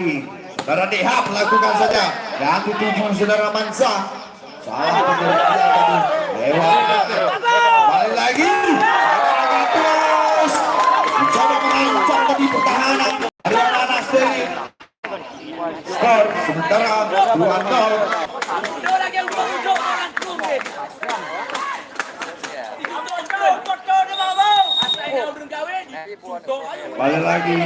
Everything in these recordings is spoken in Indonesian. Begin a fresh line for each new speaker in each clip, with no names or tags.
Saudara Dehab lakukan saja dan dituju saudara Mansa. Salah pengertian tadi lewat kembali lagi saudara terus mencoba mengancam tadi pertahanan dari anak Steli. Skor sementara 2-0. Kembali lagi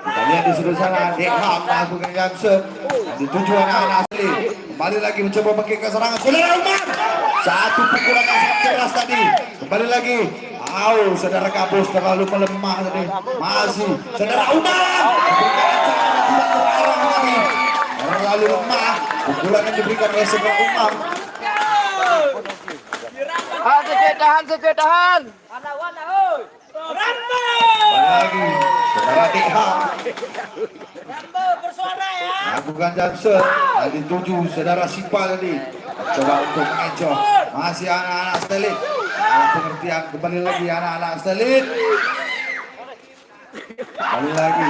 kita lihat di sebelah sana Dehab melakukan Jansen dituju anak-anak asli. Kembali lagi mencoba mengkick serangan saudara Umar. Satu pukulan yang sangat keras tadi. Kembali lagi saudara Kabus terlalu melemah tadi. Masih saudara Umar diberikan ancaman tidak terlarang tadi. Terlalu lemah pukulan yang diberikan oleh saudara Umar.
Sedikit tahan.
Kembali lagi saudara Dehab lakukan Jansen dan dituju saudara Sipa tadi coba untuk mengecoh. Masih anak-anak Stelit salah pengertian. Kembali lagi anak-anak Stelit. Kembali lagi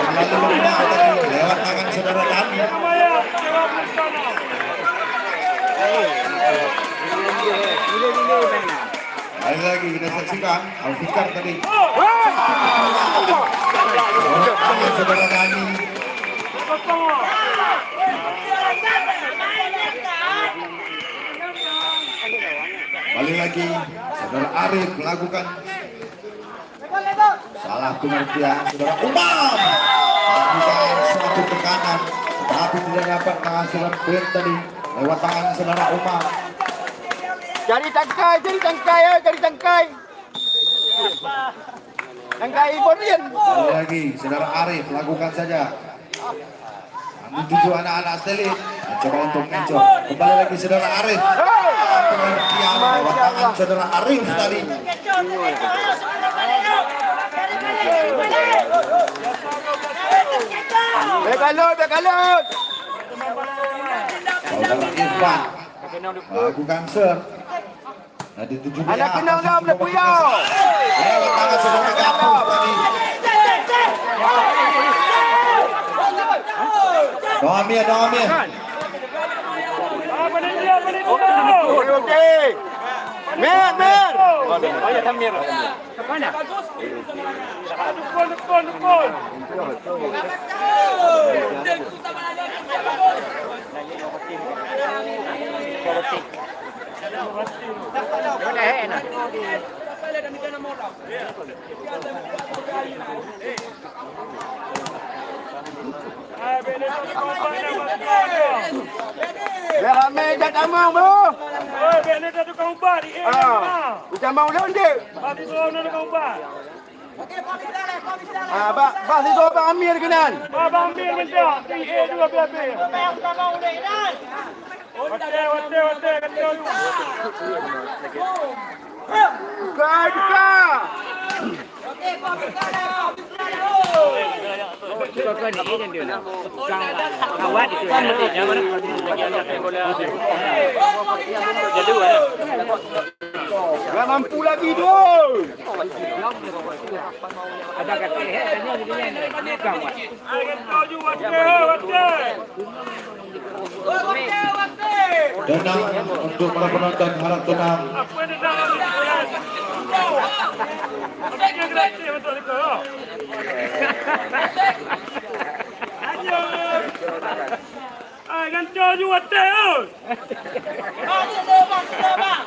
terlalu lemah tadi lewat tangan saudara Dani. Kembali lagi kita saksikan Alfikar tadi saudara Dani. Kembali lagi saudara Arif melakukan salah pengertian saudara Umar melakukan suatu tekanan tapi tidak dapat menghasilkan poin tadi lewat tangan saudara Umar.
Jadi tangkai. Tangkai Ibonian.
Kembali lagi saudara Arif lakukan saja. Dituju anak-anak Stelit coba untuk mencoba. Kembali lagi saudara Arif. Pengertian lewat tangan saudara Arif tadi.
Bekalut.
Saudara Irfan lakukan serve. Nah, dituju
Anak kenal dah boleh puyau.
lewat tangan saudara Kapus tadi. Doa Mir.
Okey. Mer. Oh ya Tamir. Mana? Dekon. Ramai dah tamang bro.
Bele dah tukang ubah di
Kita mau londe.
Pati suruh nak tukang ubah.
Bas itu Abang Amir kenan.
Abang ambil menjak. PA juga BAB. Hotel. Kata dulu.
Buka. Gak mampu lagi tu.
Kau juga hotel.
Tenang untuk para penonton, harap tenang.
Apa yang dah lalu? Apa yang gratis betul itu? Kan kau juga hotel.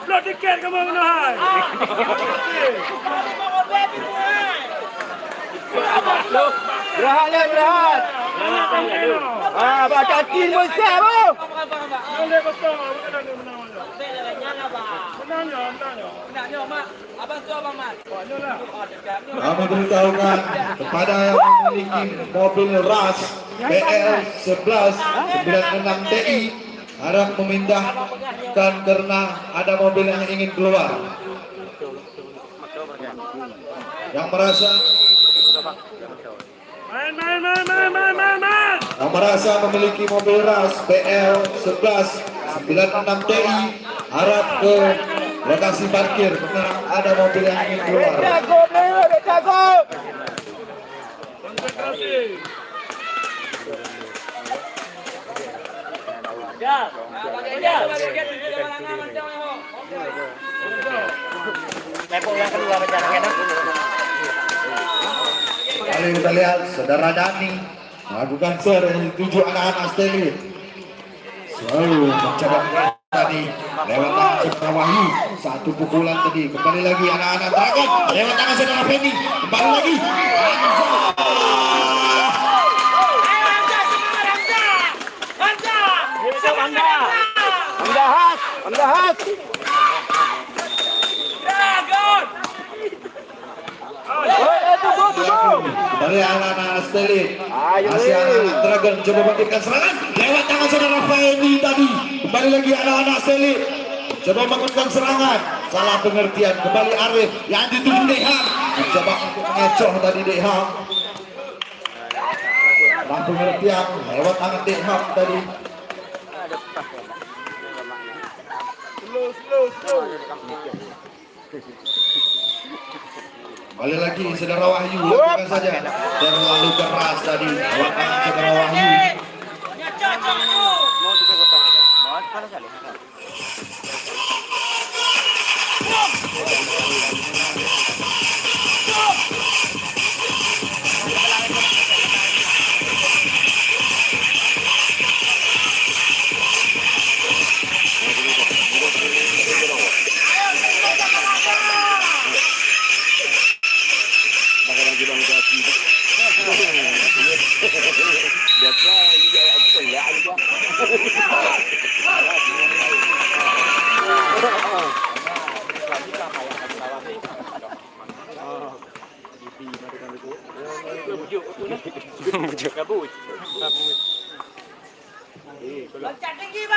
Lo tiket kamu menahan.
Berhad. Baca tin besar tu.
Boleh betul. Bukan ada menang. Menangnya.
Kami beritahukan kepada yang memiliki mobil RAS PL 1196 TI harap memindahkan karena ada mobil yang ingin keluar. Yang merasa memiliki mobil RAS PL 1196 TI harap ke lokasi parkir karena ada mobil yang ingin keluar.
gol.
Konsentrasi.
Kali kita lihat saudara Dani melakukan serve yang dituju anak-anak Asteli. Selalu mencoba tadi lewat tangan saudara Wahyu, satu pukulan tadi. Kembali lagi anak-anak Dragon lewat tangan saudara Fendi. Kembali lagi.
Pendahat. Tunggu.
Kembali anak-anak Asteli. Masih anak-anak Dragon coba bangkitkan serangan lewat tangan saudara Fendi tadi. Kembali lagi anak-anak Asteli. Coba melakukan serangan, salah pengertian. Kembali Arif yang dituju Deham, mencoba untuk mengecoh tadi Deham. Salah pengertian lewat tangan Deham tadi.
Slow.
Kembali lagi saudara Wahyu, lakukan saja. Terlalu keras tadi lewat tangan saudara Wahyu.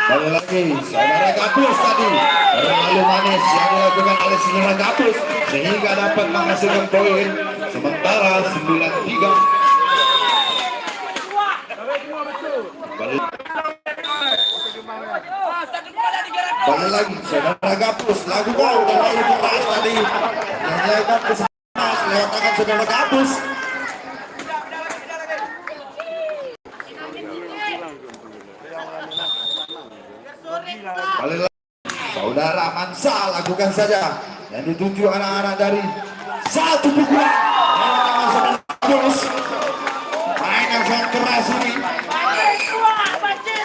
Kembali lagi saudara Gabus tadi, terlalu manis yang dilakukan oleh saudara Gabus sehingga dapat menghasilkan poin sementara 9-3. Kembali lagi saudara Gabus lakukan terlalu keras tadi yang dilakukan kesemas lewat tangan saudara Gabus. Kembali lagi saudara Mansa lakukan saja yang dituju anak-anak dari satu pukulan lewat tangan saudara Gabus. Main yang sangat keras ini.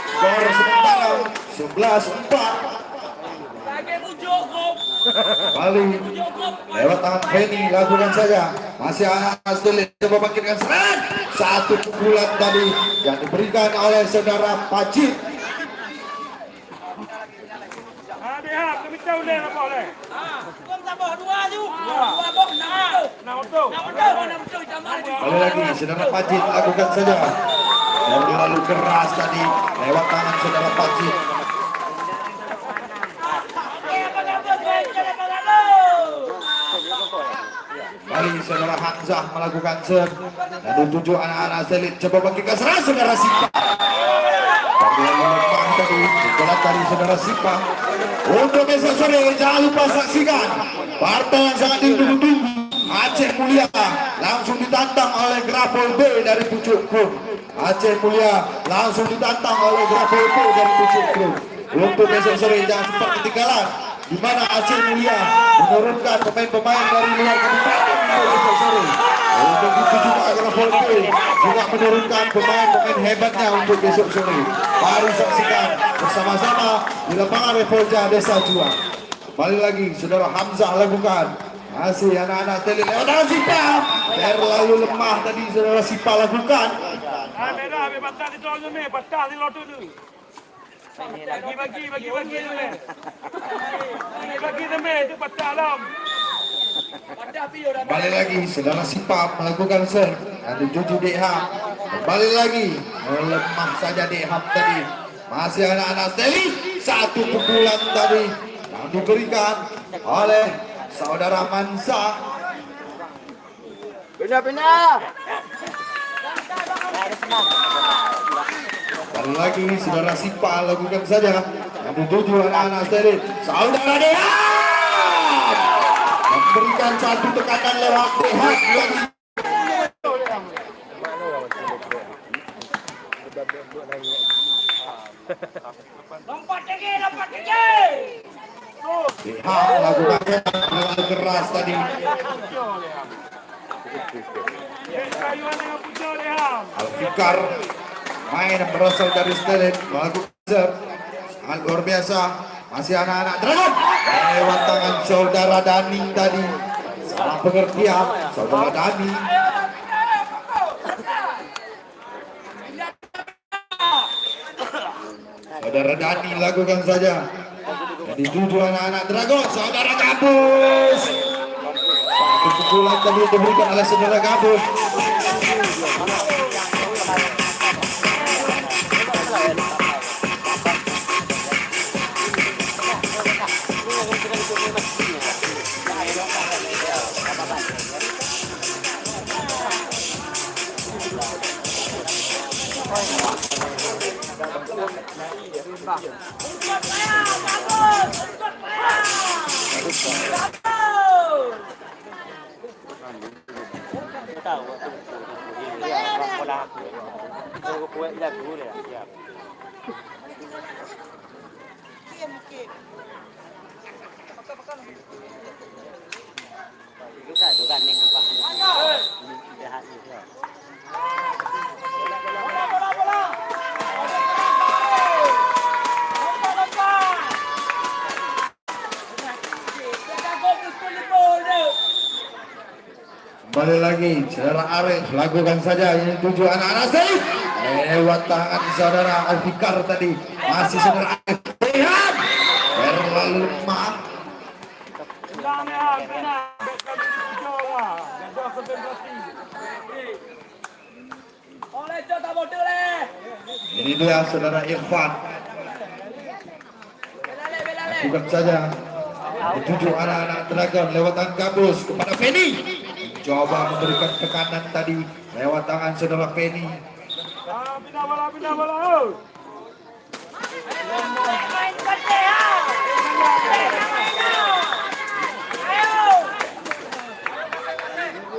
Skor sementara 11-4. Kembali lewat tangan Feni lakukan saja. Masih anak Asteli coba bangkitkan serangan. Satu pukulan tadi yang diberikan oleh saudara Pacit. Kembali lagi saudara Pacit lakukan saja. Terlalu keras tadi lewat tangan saudara Pacit. Kembali saudara Hamzah melakukan serve dan dituju anak-anak Asteli. Coba bangkitkan serangan saudara Sipa. Lemah tadi bola dari saudara Sipa. Untuk besok sore jangan lupa saksikan partai yang sangat ditunggu-tunggu. Aceh Mulia langsung ditantang oleh Grapol B dari Pucuk Grup. Aceh Mulia langsung ditantang oleh Grapol B dari Pucuk Grup. Untuk besok sore jangan sempat ketinggalan di mana Aceh Mulia menurunkan pemain-pemain dari luar kabupaten untuk besok sore. Untuk itu juga Grapol B juga menurunkan pemain-pemain hebatnya untuk besok sore. Mari saksikan bersama-sama di lapangan Revolja Desa Juang. Kembali lagi saudara Hamzah lakukan. Masih anak-anak Teli lewat tangan Sipa. Terlalu lemah tadi saudara Sipa lakukan.
Merah, patah di tolong ni, patah di lotu tu. Bagi demi itu patah alam.
Kembali lagi saudara Sipa melakukan serve dan dituju Deham. Kembali lagi lemah saja Deham tadi. Masih anak-anak Teli. Satu pukulan tadi yang diberikan oleh saudara Mansa.
Pindah.
Kembali lagi saudara Sipa lakukan saja yang dituju anak-anak Asteli. Saudara Deham memberikan memberikan satu tekanan lewat Dehat lagi.
Lompat tinggi.
Dehat lakukan terlalu keras tadi.
Kayuan dengan pucuk Leham.
Alfikar main yang berasal dari Stelin melakukan serve sangat luar biasa. Masih anak-anak Dragon lewat tangan saudara Dani tadi. Salah pengertian saudara Dani. Saudara Dani lakukan saja. Jadi 7 anak-anak Dragon. Saudara Gabus. Satu pukulan tadi diberikan oleh saudara Gabus. Kembali lagi, saudara Arif lakukan saja ini 7 anak-anak Saif lewat tangan saudara Alfikar tadi. Masih saudara Arif lihat terlalu lemah. Ini dia saudara Irfan. Lakukan saja 7 anak-anak Dragon lewat tangan Gabus kepada Feni. Coba memberikan tekanan tadi lewat tangan saudara Feni.
Pindah bola.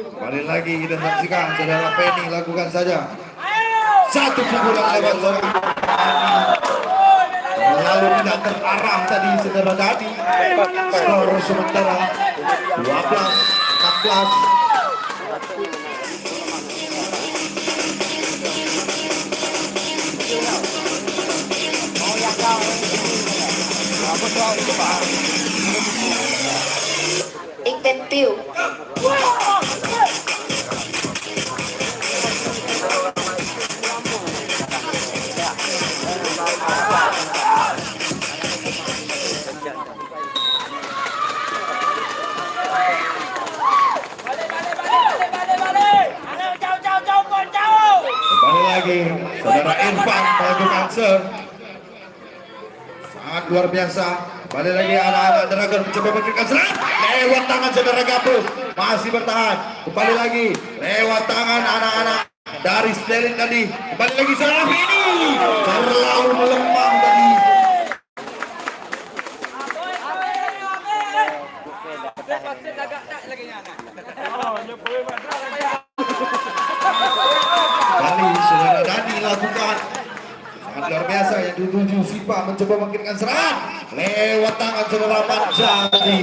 Kembali lagi kita saksikan saudara Feni lakukan saja. Satu pukulan lewat saudara lalu tidak terarah tadi saudara Dani. Skor sementara 12-16.
Ik ben Piel.
Kembali lagi saudara Irfan melakukan serve sangat luar biasa. Kembali lagi anak-anak Dragon mencoba memberikan serang lewat tangan saudara Gabus masih bertahan. Kembali lagi lewat tangan anak-anak dari Stelin tadi. Kembali lagi saudara Feni terlalu lemah tadi. Kali saudara Dani lakukan sangat luar biasa yang dituju Sipa mencoba mengirimkan serangan lewat tangan saudara Manja tadi.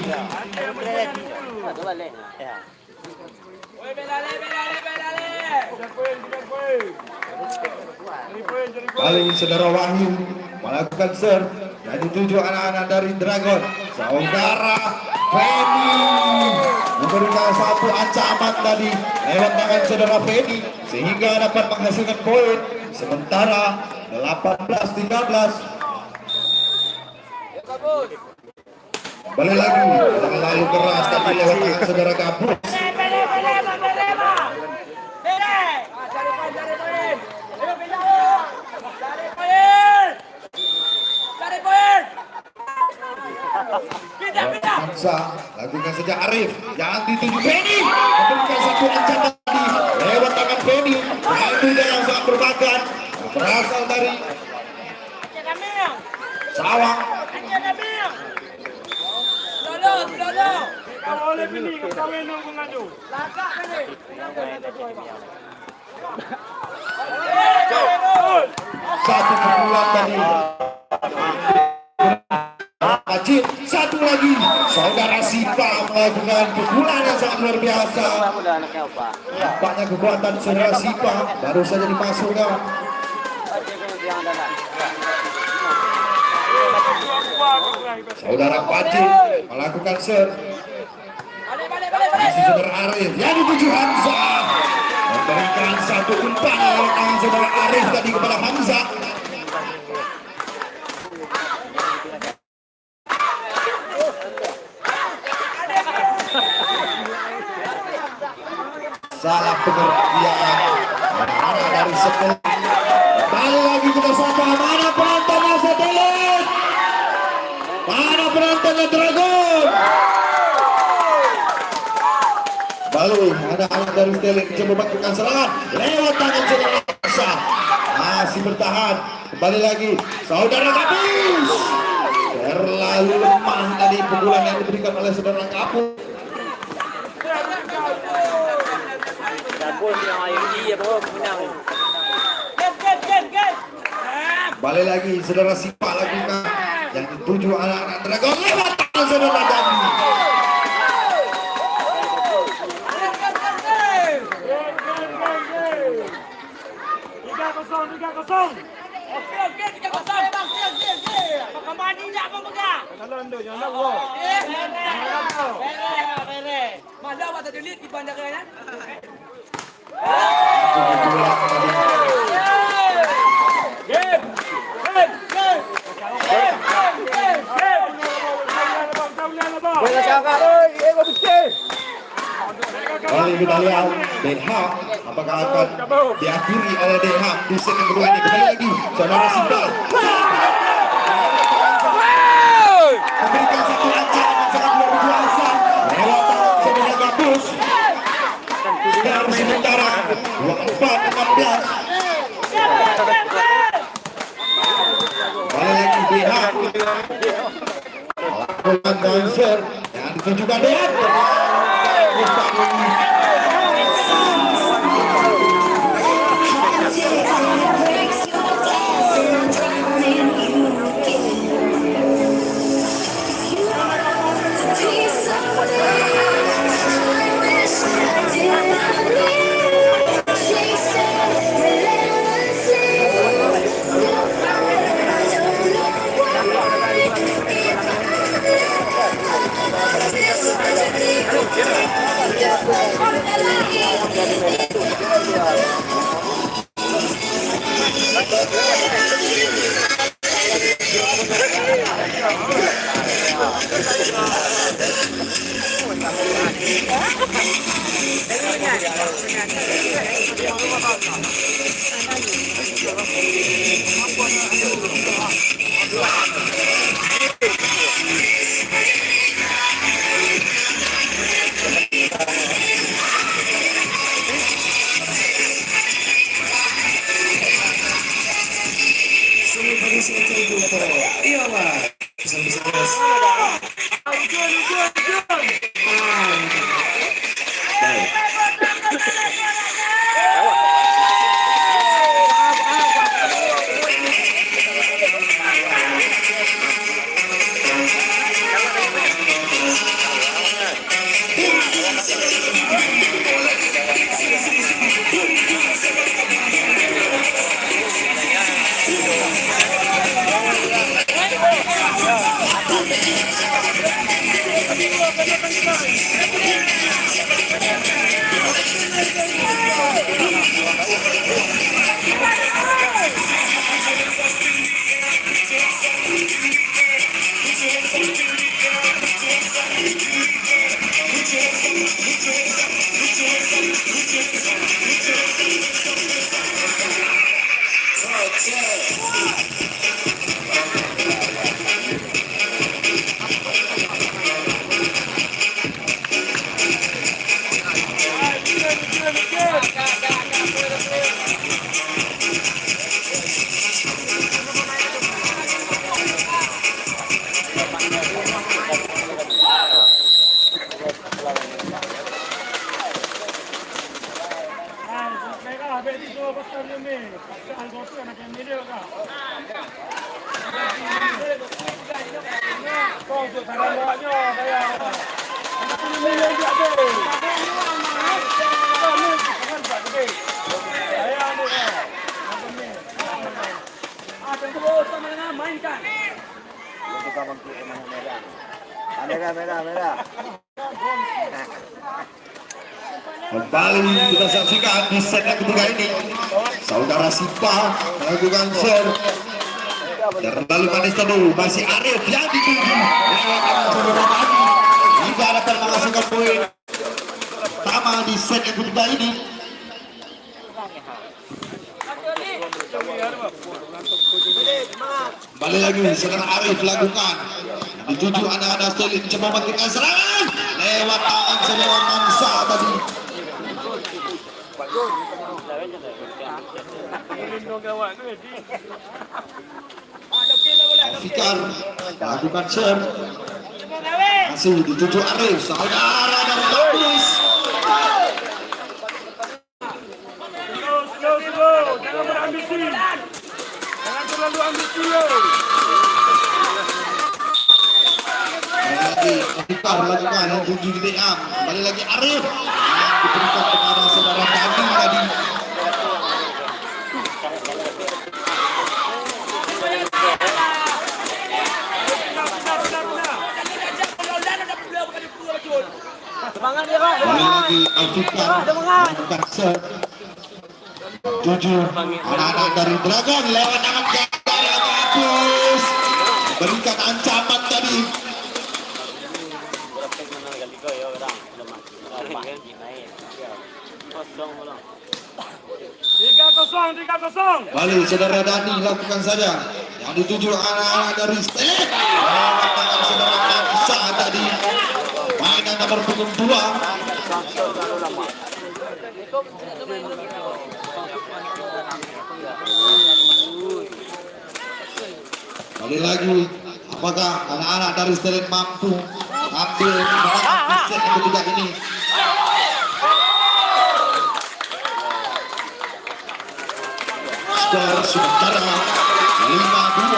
Kali saudara Wahyu melakukan serve yang dituju anak-anak dari Dragon. Saudara Feni memberikan satu ancaman tadi lewat tangan saudara Feni sehingga dapat menghasilkan poin sementara 18-13. Kembali lagi terlalu keras tadi lewat tangan saudara Gabus. Hamza lakukan saja Arif yang dituju Feni memberikan satu ancaman tadi lewat tangan Feni yang sangat berbakat berasal dari Sawang.
Kau boleh pilih kau minum pengadu.
Satu pukulan tadi. Ajit, satu lagi. Saudara Sipa melakukan pukulan yang sangat luar biasa. Nampaknya kekuatan saudara Sipa baru saja dimasukkan. Saudara Pajit melakukan serve. Masih saudara Arif yang dituju Hamzah memberikan satu umpan oleh tangan saudara Arif tadi kepada Hamzah. Salah pengertian mana dari sebelah. Kembali lagi kita sapa mana penontonnya Setelit, mana penontonnya Dragon. Lalu ada anak dari Setelit coba melakukan serangan lewat tangan saudara Asa, masih bertahan. Kembali lagi saudara Kapus, terlalu lemah tadi pukulan yang diberikan oleh saudara Kapus. Balik lagi saudara Sipa lakukan yang dituju anak-anak Dragon lewat tangan saudara Dani.
Tiga kosong. Oke, 3-0 bang. Pakai maninya apa enggak? Kalau ando jangan gua. Bere. Mana waktu delit di bandaranya?
Kali kita lihat Den Haag apakah akan diakhiri oleh Den Haag di set yang kedua ini. Kembali lagi saudara Sipa memberikan satu ancaman yang sangat luar biasa lewat tangan saudara Kapus. Skor sementara 24-16. Kembali lagi Den Haag melakukan transfer yang ditujukan Dean. Kembali kita saksikan di set yang ketiga ini, saudara Sipa melakukan serve. Terlalu manis dulu, masih Arif yang dituju lewat tangan saudara Badi hingga dapat menghasilkan poin pertama di set yang ketiga ini. Kembali lagi saudara Arif lakukan dituju anak-anak Stelin coba membangkitkan serangan lewat tangan saudara Mansa tadi. Fikar lakukan serve masih dituju Arif saudara dari Bagus.
Jangan berambisi. Jangan terlalu ambisius.
Lagi Fikar lakukan yang tuju di DM. Kembali lagi Arif yang diberikan kepada saudara Dani tadi.
Semangat dia, Pak.
Kembali lagi Fikar lakukan serve. Tujuh anak-anak dari Dragon lewat tangan jaga yang bagus berikan ancaman tadi.
Tiga kosong.
Balik saudara Dani lakukan saja yang dituju anak-anak dari Stelin lewat tangan saudara Mansa tadi. Mainan nomor punggung 2. Kali lagi, apakah anak-anak dari Stelin mampu ambil kemenangan di set yang ketiga ini? Skor sementara 5-2.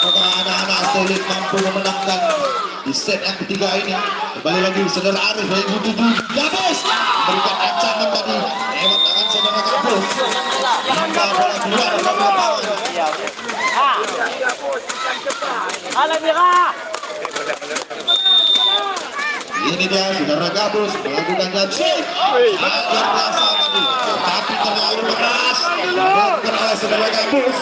Apakah anak-anak Stelin mampu memenangkan di set yang ketiga ini? Kembali lagi saudara Arif yang dituju Gabus berikan ancaman tadi lewat tangan saudara Gabus hingga bola keluar dari lapangan. Ini dia saudara Gabus melakukan jump shot sangat luar biasa tadi, tapi terlalu keras dilakukan oleh saudara Gabus.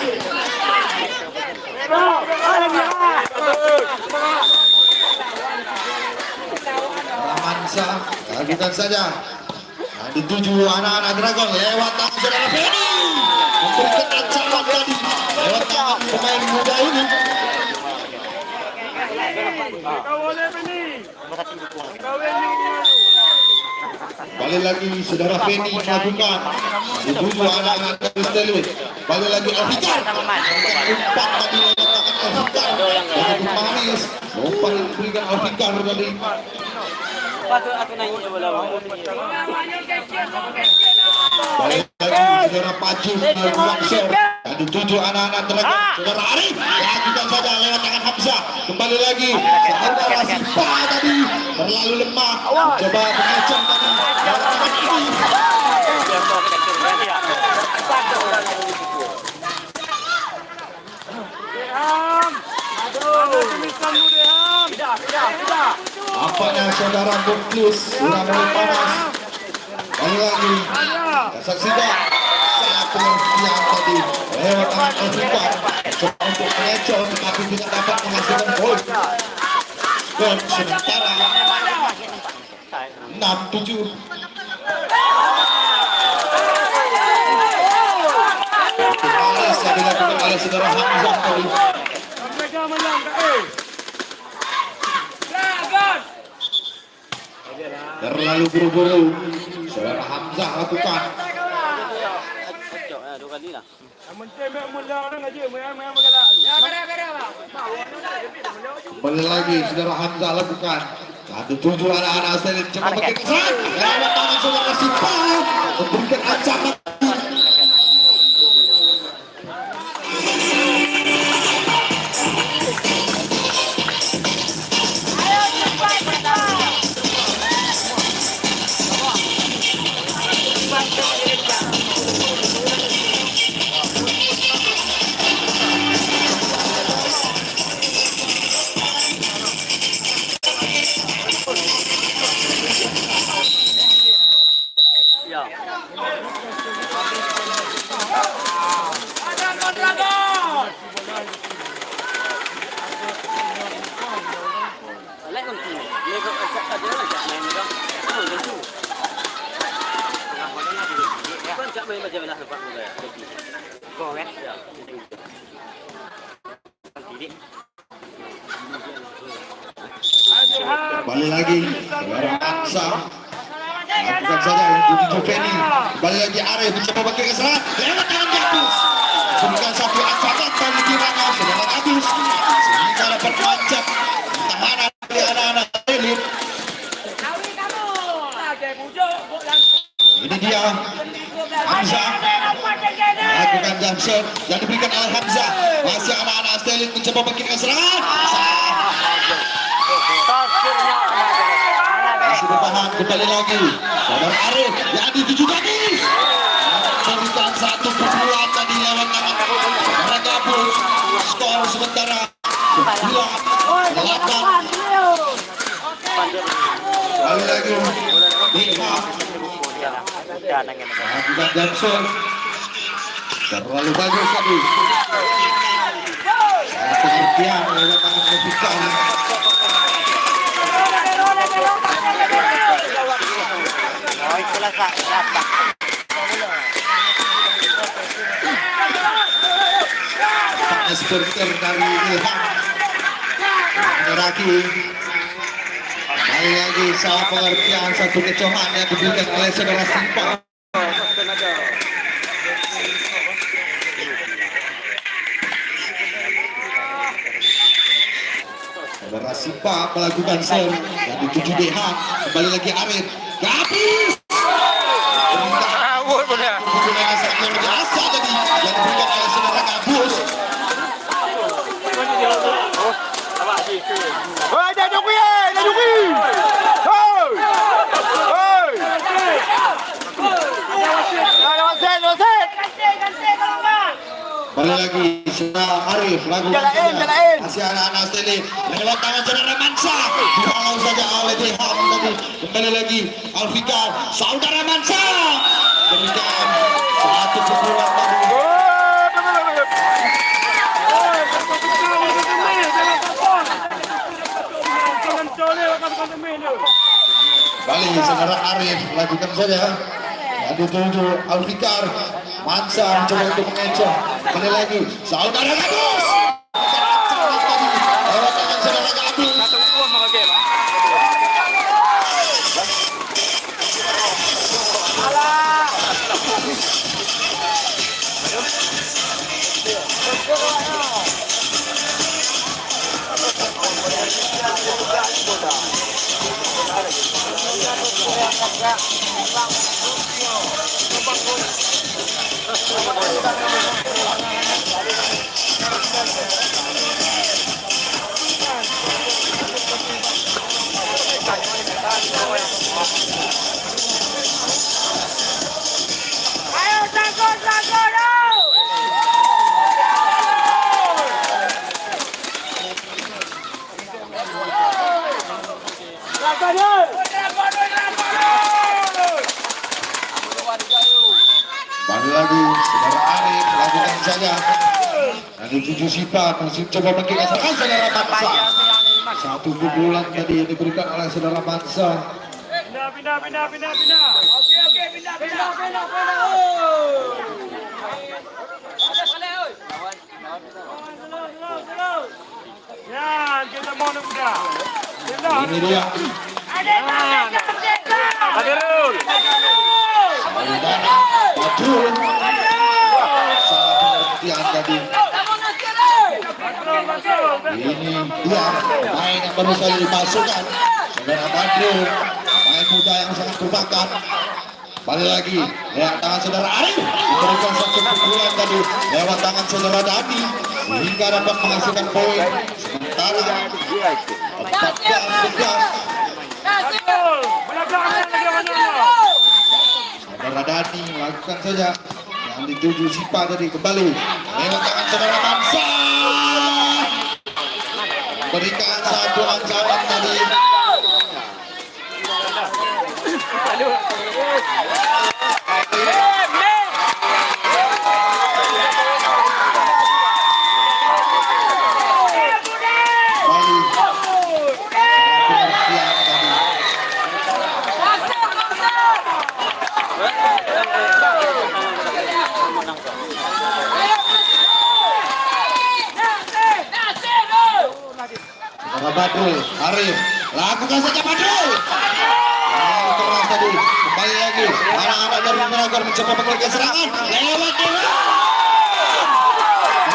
Ramansa lakukan saja yang dituju anak-anak Dragon lewat tangan saudara Feni memberikan ancaman tadi lewat tangan pemain muda ini. Balik lagi saudara Feni melakukan dituju anak-anak dari Stelin. Balik lagi Alfikar umpan tadi lewat tangan Alfikar dari manis umpan yang diberikan Alfikar tadi. Balik lagi saudara Paju melakukan serve dan dituju anak-anak Dragon saudara Arif lakukan saja lewat tangan Hamzah. Kembali lagi saudara Sipa tadi terlalu lemah coba mengejar tadi lewat tangan ini. Apanya saudara Buklis sudah mulai panas. Kali lagi kita saksikan saat pengertian tadi lewat tangan Alfikar coba untuk mengejar tetapi tidak dapat menghasilkan poin. Skor sementara 6-7. Malas yang dilakukan oleh saudara Hamzah tadi. Terlalu buru-buru saudara Hamzah lakukan. Kembali lagi saudara Hamzah lakukan. Satu tujuh anak-anak Stelin coba pakai kesan lewat tangan saudara Sipa
Dragon.
Kembali lagi saudara Aksa lakukan saja untuk Joveni. Kembali lagi Arif mencoba bagi kesalahan lewat tangan Gabus, berikan satu ancaman bagi timnya saudara Gabus sehingga dapat melacak tahanan dari anak-anak elit. Ini dia Hamzah melakukan jump shot yang diberikan oleh Hamzah. Masih anak-anak Stelit mencoba bikin serangan. Masih bertahan kembali lagi. Saudara Arif yang dituju Gabus memberikan satu pukulan tadi lewat tangan saudara Gabus. Skor sementara 9-8. Kembali lagi Dika bukan Johnson terlalu bagus tadi. Salah pengertian lewat tangan Dika. Sprinter dari Ilham Meraki. Kali lagi salah pengertian satu kecohan yang diberikan oleh saudara Simpa. Saudara Simpa melakukan serve yang dituju Dehan. Kembali lagi Arif Gabus. Pukulan yang sangat luar biasa tadi yang diberikan oleh saudara Gabus. Kembali lagi saudara Arif lakukan masih anak-anak Steli lewat tangan saudara Mansa dihalau saja oleh Dehan tadi. Kembali lagi Alfikar saudara Mansa berikan satu pukulan tadi. Kembali saudara Arif lakukan saja dituju Alfikar Mansa mencoba untuk mengecoh. Kembali lagi saudara Gabus lewat tangan saudara Gabus. Baru lagi saudara Arif lakukan saja dan dituju Sipa masih coba mengikat saudara Mansa. Satu pukulan tadi yang diberikan oleh saudara Mansa.
Pindah. Oke, pindah. Ya, kita mau muda.
Ini dia.
Adirul.
Saudara Badrul. Salah pengertian tadi. Ini dia main yang baru saja dimasukkan saudara Badrul, main muda yang sangat berbakat. Balik lagi lewat tangan saudara Arif memberikan satu pukulan tadi lewat tangan saudara Dani sehingga dapat menghasilkan poin. Sementara 14-11 saudara Dani melakukan saja yang dituju Sipa tadi. Kembali lewat tangan saudara Mansa berikan satu ancaman tadi. Badrul, Arif, lakukan saja Badrul. Terlalu keras tadi, kembali lagi. Anak-anak dari Managor mencoba mengirimkan serangan. Lewat Dehan.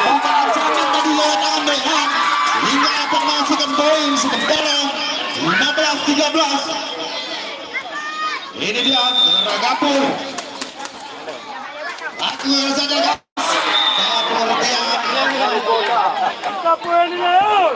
Bukan ancaman tadi lewat tangan Dehan. Hingga akan menghasilkan poin sementara 15-13. Ini dia, Saudara Gapur. Lakukan saja guys. Sangat pengertian.
Gapur ini lah.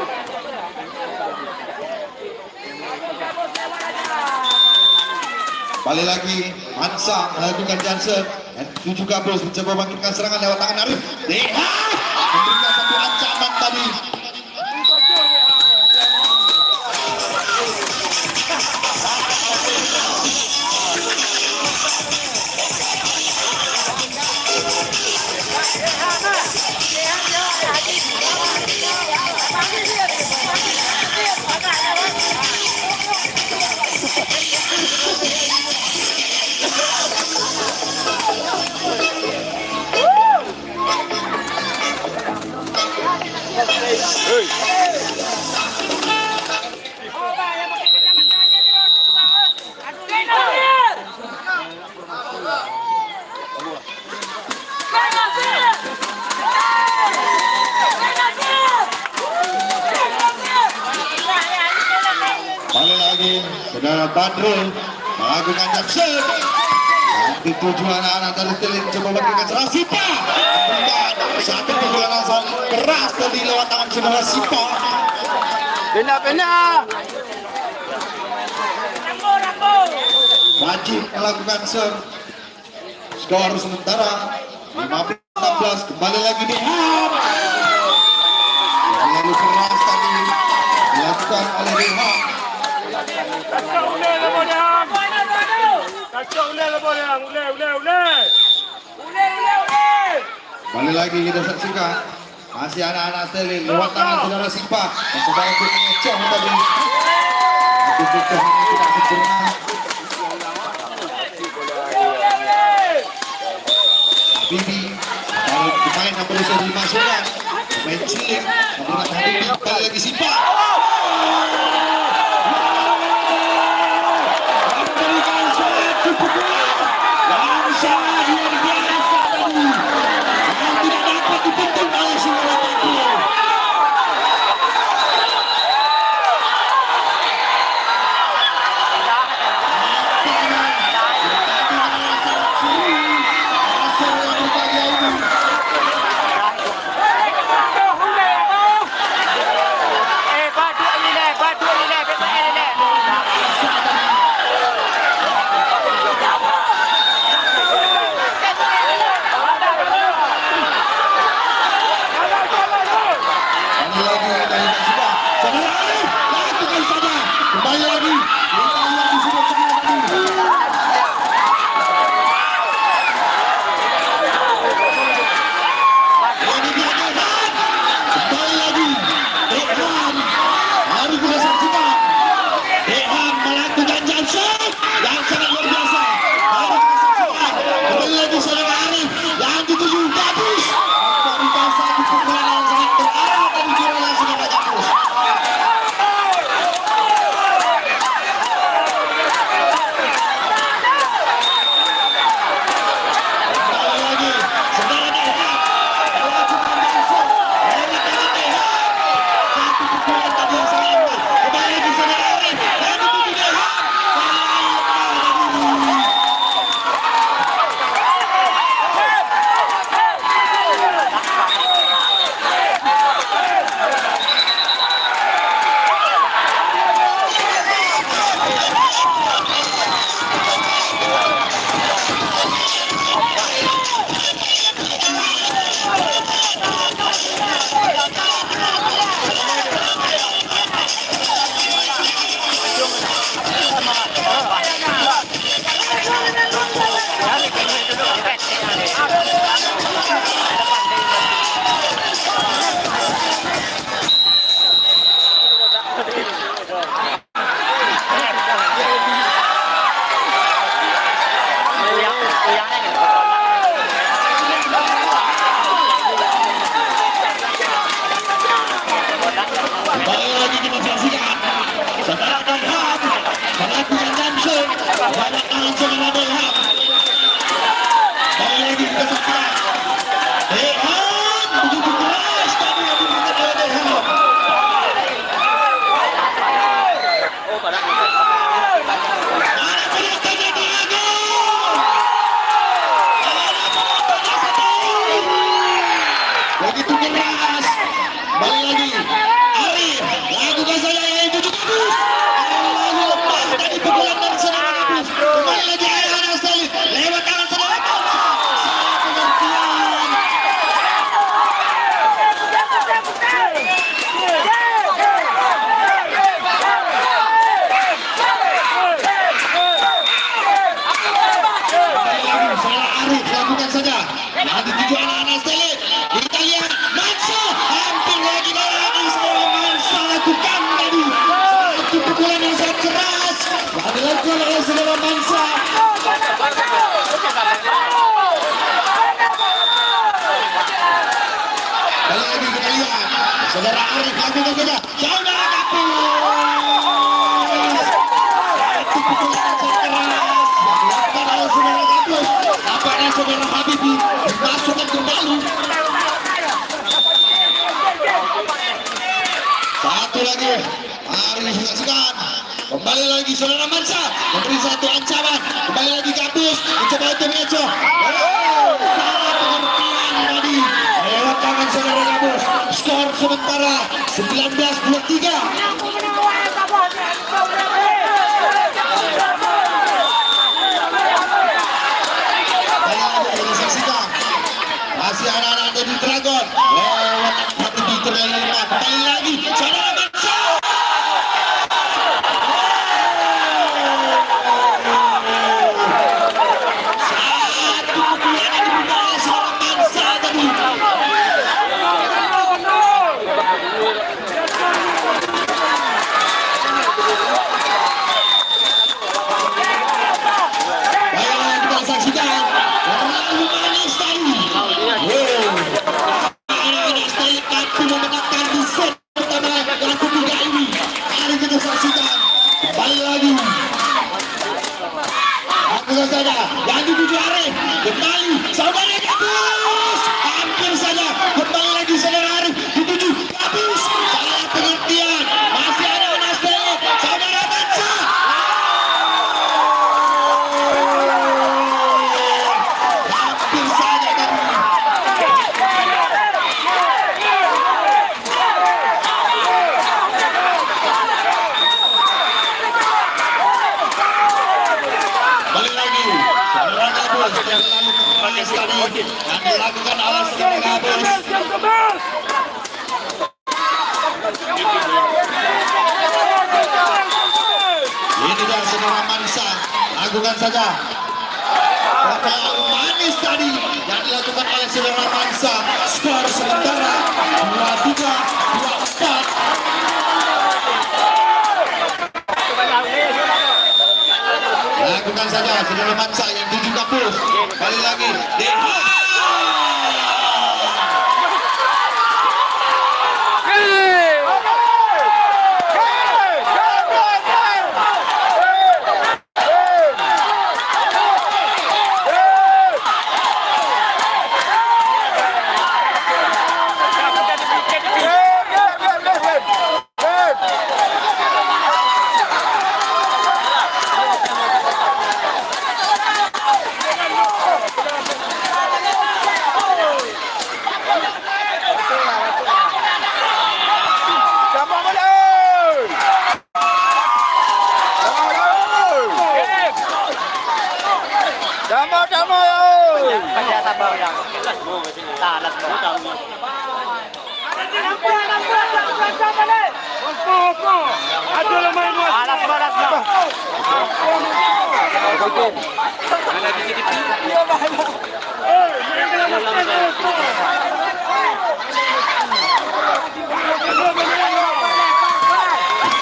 Balik lagi, Mansa melakukan Jansen dan 7 Gabus mencoba bangkitkan serangan lewat tangan Arif. Dehan memberikan satu ancaman tadi. Balik lagi, Saudara Badrul melakukan Jansen. Di tujuan anak dari Telin coba berikan serang Sipa. Satu perjalanan sangat keras tadi lewat tangan Saudara Sipa.
Pindah.
Wajib melakukan serve. Skor sementara 15-16. Kembali lagi Dehan. Terlalu keras tadi dilakukan oleh Dehan. Balik lagi kita saksikan. Masih anak-anak Stelin lewat tangan Saudara Sipa. Mencoba untuk mengecoh tadi. Tapi kecohnya tidak sempurna. Habibi baru pemain yang baru saja dimasukkan. Pemain cilik memberikan Habibi. Balik lagi Sipa. Memberikan suatu pukulan yang sangat luar biasa tadi. Yang tidak dapat dibentuk oleh Saudara Badrul.
Batu
lakukan saja. Yang dituju anak-anak Stele. Kita lihat Mansa hampir lagi seorang Mansa lakukan tadi satu pukulan yang sangat keras yang dilakukan oleh saudara Mansa. Kali lagi kita lihat saudara Arif lakukan saja. Saudara Kapus satu pukulan yang sangat keras yang dilakukan oleh saudara Kapus. Nampaknya saudara Habibi dimasukkan kembali. Satu lagi, mari saksikan. Kembali lagi saudara Mansa memberi satu ancaman. Kembali lagi Kapus mencoba untuk Meco. Salah pengertian tadi lewat tangan saudara Kapus. Skor sementara 19-23. Saksikan masih anak-anak dari Dragon lewat Habibi terlalu lemah. Kembali lagi saudara Mansa. Satu pukulan yang diberikan oleh seorang Mansa tadi. Baiklah kita saksikan terlalu manis tadi. Anak-anak Stele mampu memenangkan di set pertama yang ketiga ini. Mari kita saksikan kembali lagi. Lakukan saja yang dituju Arif. Kembali saudara Kapus. Hampir saja kembali lagi saudara Arif dituju Kapus. Salah pengertian. Masih anak-anak Stele saudara Mansa. Hampir saja tadi. Balik lagi, saudara Kapus terlalu keras tadi yang dilakukan oleh saudara Kapus. Ini dia saudara Mansa, lakukan saja. Terlalu manis tadi yang dilakukan oleh saudara Mansa. Skor sementara 23-24. Lakukan saja saudara Mansa yang tuju Kapus. Kali lagi Deha.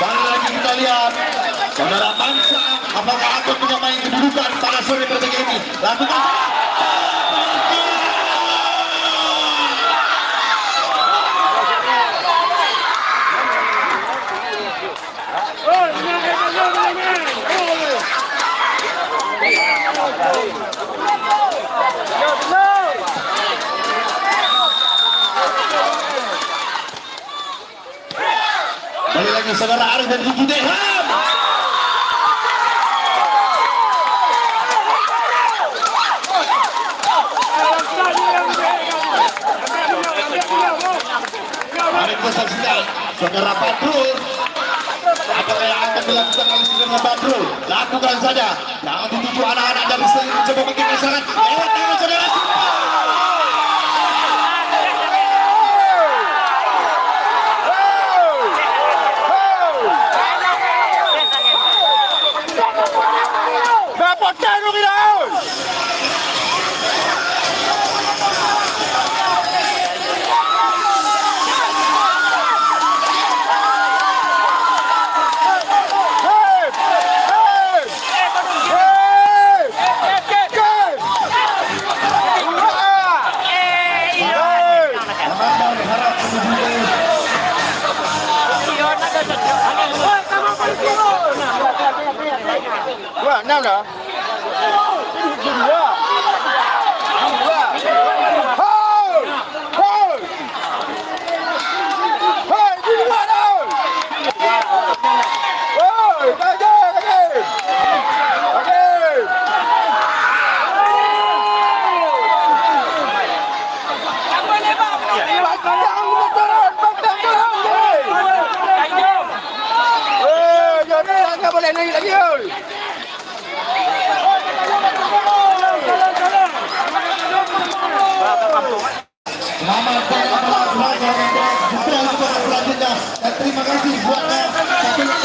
Kali lagi kita lihat saudara Mansa apakah akan punya main kedudukan pada sore pertandingan ini. Lakukan balik lagi saudara Arif dan Tuju Deham. Mari kita saksikan saudara Badrul. Apakah yang akan dilakukan oleh saudara Badrul? Lakukan saja. Jangan dituju anak-anak dari Stele mencoba bikin masyarakat lewat tangan saudara Simpa.
dah.
Selamat selanjutnya dan terima kasih buatnya satu lokasi.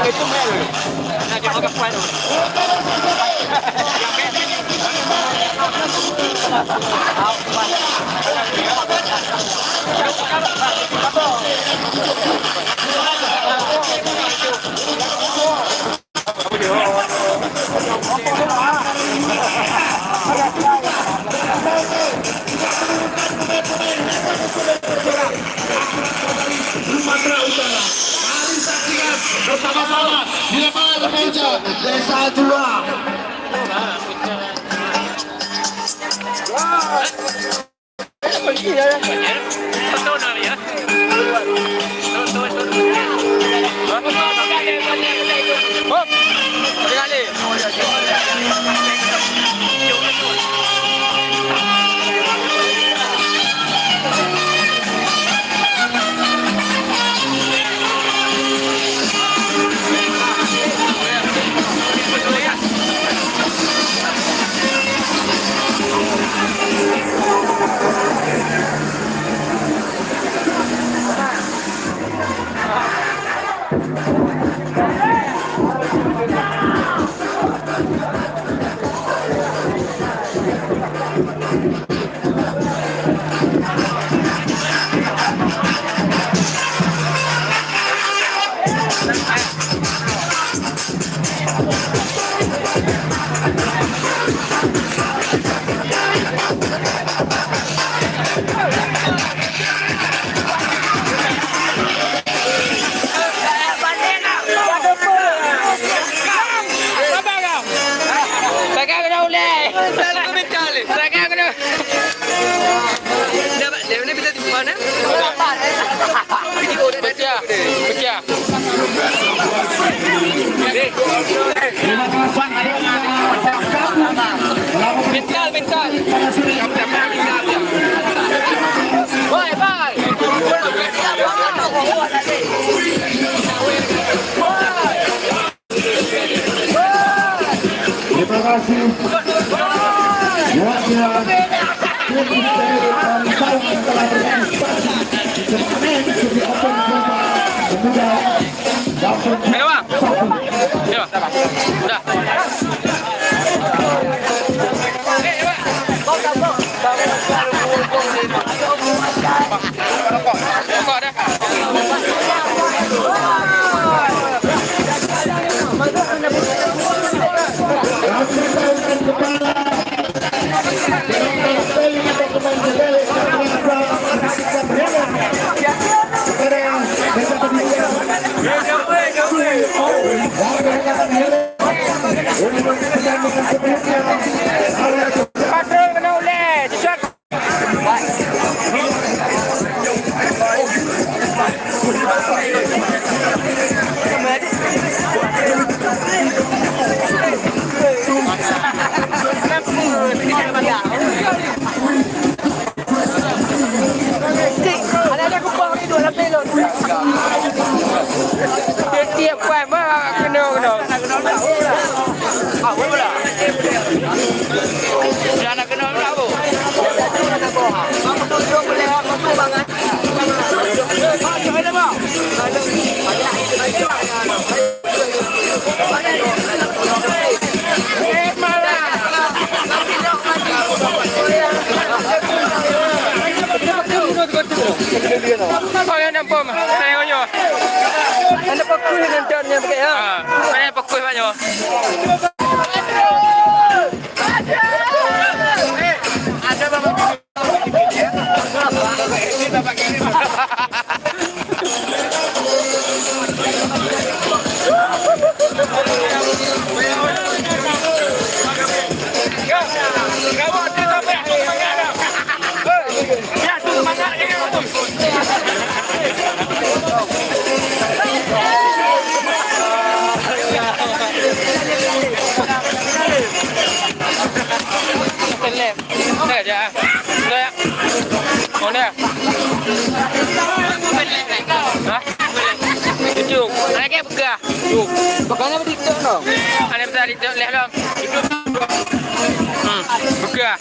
Itu mel. Nah, dia agak kuat.
Sumatera Utara. Mari saksikan bersama-sama di lapangan remaja Desa Jua.
Mental. Bye, bye.
Terima kasih.
Ayo, Bang. Ayo. Udah. Rokok dah. Patron kena oleh. Shot. Ada kupang ni dua lapis tu. Tiap kuat mah kena. Ah, boleh pula. Dah nak kena pula apa? Kamu tu boleh masuk banget. Masuk ada bang.
pom. Saya konyo.
Anda pekul dengan daunnya pakai ya.
Saya pekul banyak. Ada bapak. Ini bapak kiri. Đây chưa? Đây ạ. Còn đây à? Hả? Duduk. Anak kayak buka. Duduk.
Bukannya begitu dong.
Anak besar di lihat dong. Duduk. Buka.